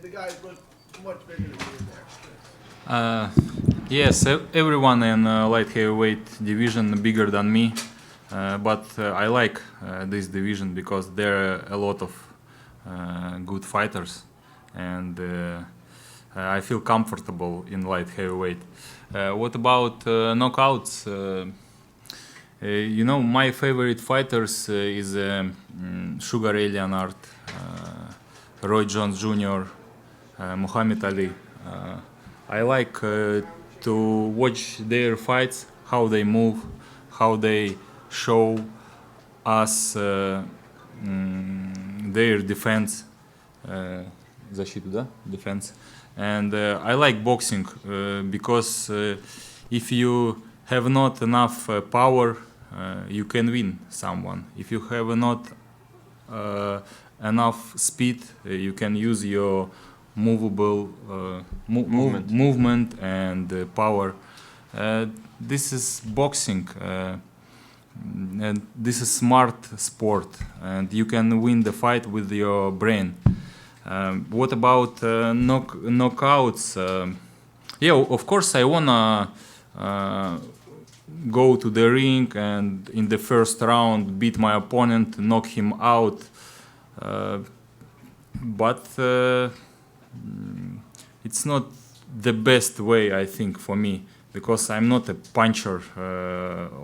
The guys look much bigger than you in there. Yes, everyone in light heavyweight division bigger than me, but I like this division because there are a lot of good fighters, and I feel comfortable in light heavyweight. What about knockouts? You know, my favorite fighters is Sugar Ray Leonard, Roy Jones Jr., Muhammad Ali. I like to watch their fights, how they move, how they show us their defense, защиту, да? Defense. And I like boxing because if you have not enough power, you can win someone. If you have not enough speed, you can use your movable movement and power. This is boxing, and this is smart sport, and you can win the fight with your brain. What about knockouts? Yeah, of course, I wanna go to the ring and in the first round beat my opponent, knock him out. But it's not the best way, I think, for me, because I'm not a puncher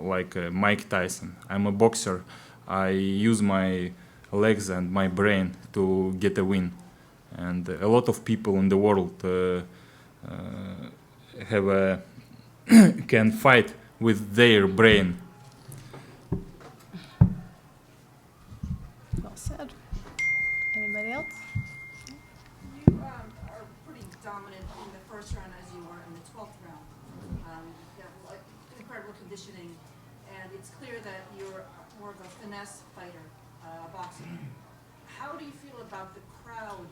like Mike Tyson. I'm a boxer. I use my legs and my brain to get a win. And a lot of people in the world have can fight with their brain. Well said. Anybody else? You are pretty dominant in the first round as you were in the 12th round. You have like incredible conditioning, and it's clear that you're more of a finesse fighter, boxer. How do you feel about the crowd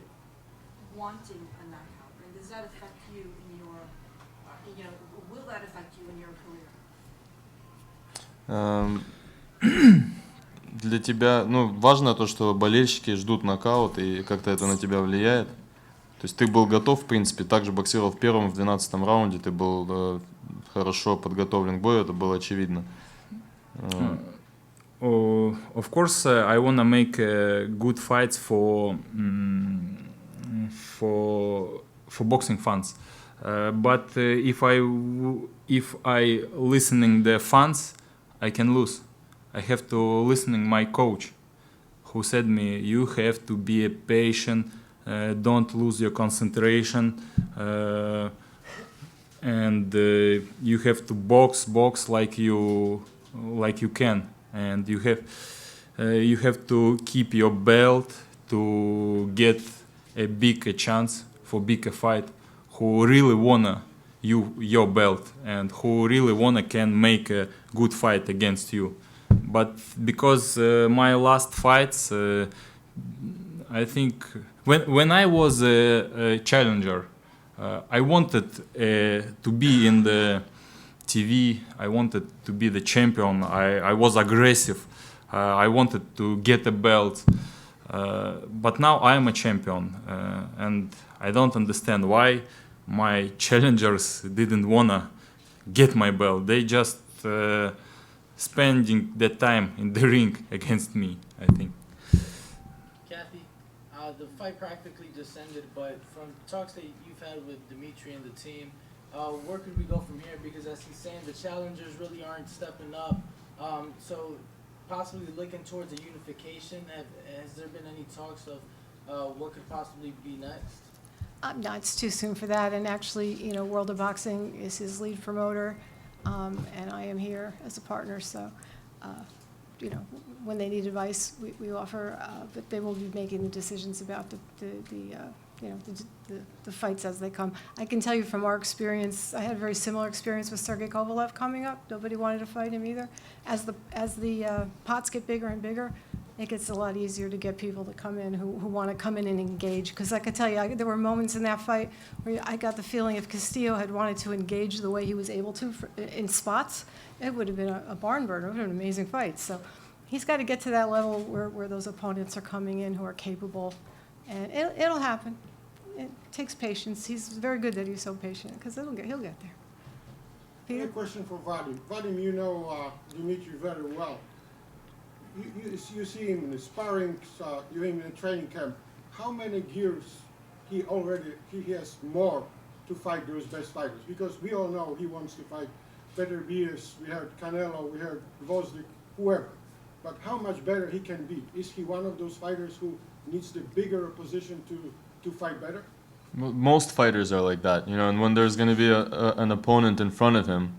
wanting a knockout, and does that affect you in your, will that affect you in your career? Для тебя, ну, важно то, что болельщики ждут нокаут, и как-то это на тебя влияет. То есть ты был готов, в принципе, также боксировал в первом, в 12-м раунде, ты был хорошо подготовлен к бою, это было очевидно. Of course, I wanna make good fights for boxing fans. But if I listening the fans, I can lose. I have to listening my coach, who said me, you have to be a patient, don't lose your concentration, and you have to box like you can, and you have to keep your belt to get a chance for bigger fight, who really wanna your belt and who really wanna can make a good fight against you. But because my last fights, I think when I was a challenger, I wanted to be in the TV. I wanted to be the champion. I was aggressive. I wanted to get a belt. But now I am a champion, and I don't understand why my challengers didn't wanna get my belt. They just spending the time in the ring against me, I think. Kathy, the fight practically just ended, but from talks that you've had with Dmitri and the team, where could we go from here? Because as he's saying, the challengers really aren't stepping up. So possibly looking towards a unification. Has there been any talks of what could possibly be next? No, it's too soon for that. And actually, World of Boxing is his lead promoter, and I am here as a partner. So, when they need advice, we offer. But they will be making the decisions about the fights as they come. I can tell you from our experience, I had a very similar experience with Sergey Kovalev coming up. Nobody wanted to fight him either. As the pots get bigger and bigger, it gets a lot easier to get people to come in who want to come in and engage. Because I could tell you, there were moments in that fight where I got the feeling if Castillo had wanted to engage the way he was able to in spots, it would have been a barn burner. It would have been an amazing fight. So he's got to get to that level where those opponents are coming in who are capable. And it'll happen. it takes patience. He's very good that he's so patient, because he'll get there. I have a Peter? question for Vadim. Vadim, you know Dmitri very well. You see him in the sparring, you see him in the training camp. How many years he has more to fight those best fighters? Because we all know he wants to fight Beterbiev, we heard Canelo, we heard Gvozdyk, whoever. But how much better he can be? Is he one of those fighters who needs the bigger opposition to fight better? Most fighters are like that, you know, and when there's going to be an opponent in front of him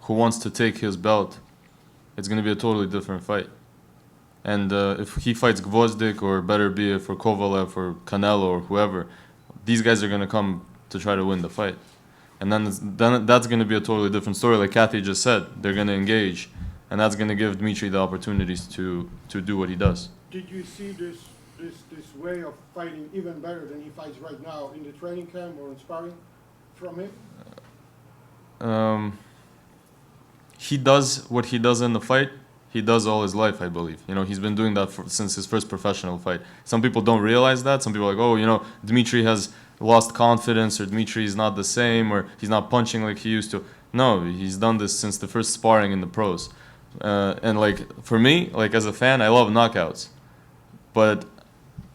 who wants to take his belt, it's going to be a totally different fight. And if he fights Gvozdyk or Beterbiev or Kovalev or Canelo or whoever, these guys are going to come to try to win the fight. And then that's going to be a totally different story. Like Kathy just said, they're going to engage, and that's going to give Dmitri the opportunities to do what he does. Did you see this way of fighting even better than he fights right now in the training camp or in sparring from him? He does what he does in the fight. He does all his life, I believe. You know, he's been doing that since his first professional fight. Some people don't realize that. Some people are like, oh, you know, Dmitri has lost confidence, or Dmitri is not the same, or he's not punching like he used to. No, he's done this since the first sparring in the pros. And like for me, like as a fan, I love knockouts, but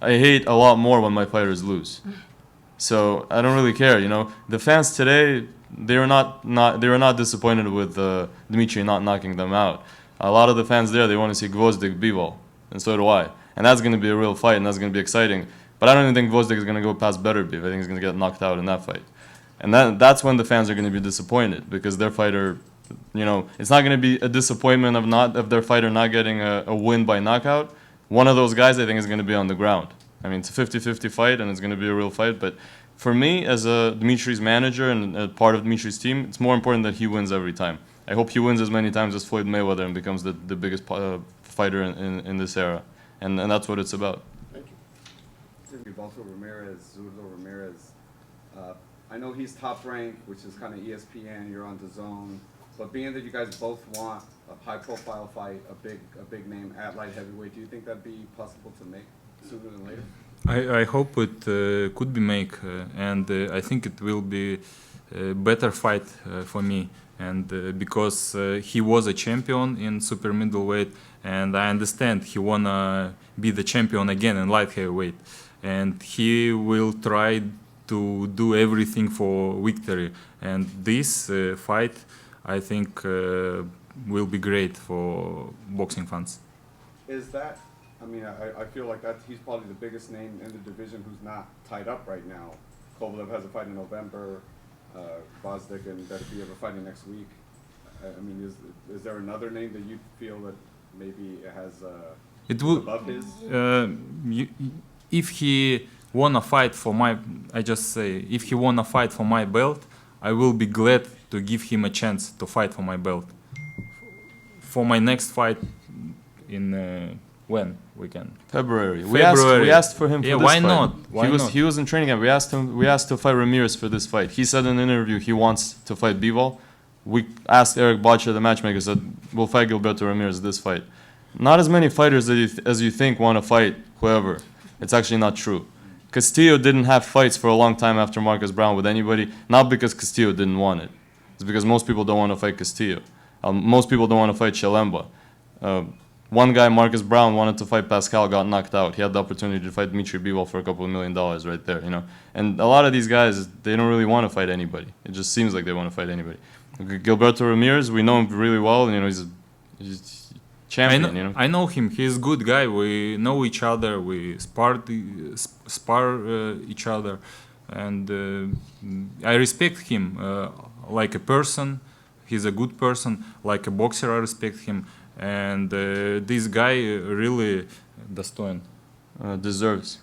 I hate a lot more when my fighters lose. So I don't really care. You know, the fans today, they were not disappointed with Dmitri not knocking them out. A lot of the fans there, they want to see Gvozdyk, Bivol, and so do I. And that's going to be a real fight, and that's going to be exciting. But I don't even think Gvozdyk is going to go past Beterbiev. I think he's going to get knocked out in that fight. And that's when the fans are going to be disappointed, because their fighter, you know, it's not going to be a disappointment of their fighter not getting a win by knockout. One of those guys, I think, is going to be on the ground. I mean, it's a 50-50 fight, and it's going to be a real fight. But for me, as a Dmitri's manager and a part of Dmitri's team, it's more important that he wins every time. I hope he wins as many times as Floyd Mayweather and becomes the biggest fighter in this era. And that's what it's about. Thank you. Bivol Ramirez, Zurdo Ramirez. I know he's top ranked, which is kind of ESPN, you're on the zone. But being that you guys both want a high-profile fight, a big name at light heavyweight, do you think that'd be possible to make sooner than later? I hope it could be make, and I think it will be a better fight for me. And because he was a champion in super middleweight, and I understand he wanna be the champion again in light heavyweight, and he will try to do everything for victory. And this fight, I think, will be great for boxing fans. Is that, I mean, I feel like he's probably the biggest name in the division who's not tied up right now. Kovalev has a fight in November. Gvozdyk and Beterbiev are fighting next week. I mean, is there another name that you feel that maybe has It would, above his? if he wanna fight for my, I just say, if he wanna fight for my belt, I will be glad to give him a chance to fight for my belt. For my next fight in when we can. February. February. We asked for him for Yeah, this why fight. not? Why not? He was in training camp. We asked to fight Ramirez for this fight. He said in an interview he wants to fight Bivol. We asked Eric Botcher, the matchmaker, said we'll fight Gilbert Ramirez this fight. Not as many fighters as you think want to fight whoever. It's actually not true. Castillo didn't have fights for a long time after Marcus Brown with anybody, not because Castillo didn't want it. It's because most people don't want to fight Castillo. Most people don't want to fight Chilemba. One guy, Marcus Brown, wanted to fight Pascal, got knocked out. He had the opportunity to fight Dmitri Bivol for a couple of $1 million right there, you know. And a lot of these guys, they don't really want to fight anybody. It just seems like they want to fight anybody. Gilberto Ramirez, we know him really well. You know, he's champion. You know, I know him. He's a good guy. We know each other. We spar each other, and I respect him like a person. He's a good person. Like a boxer, I respect him. And this guy really deserves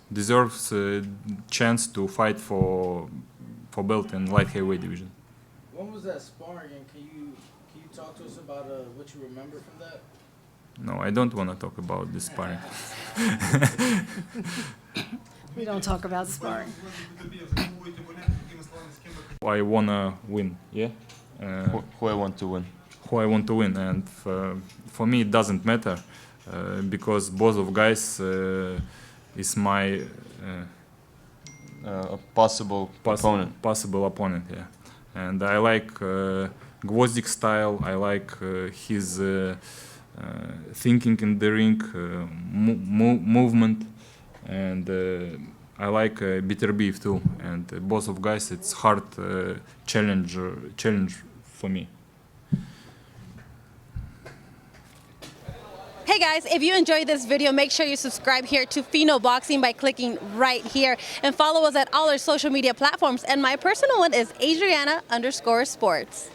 a chance to fight for belt in light heavyweight division. When was that sparring, and can you talk to us about what you remember from that? No, I don't want to talk about this sparring. We don't talk about sparring. I wanna win. Yeah. who I want to win. Who I want to win, and for me it doesn't matter because both of guys is my possible opponent. Possible opponent, yeah. And I like Gvozdyk style. I like his thinking in the ring, movement, and I like Beterbiev too. And both of guys, it's hard challenge for me. Hey guys, if you enjoyed this video, make sure you subscribe here to Fino Boxing by clicking right here and follow us at all our social media platforms. And my personal one is Adriana_sports.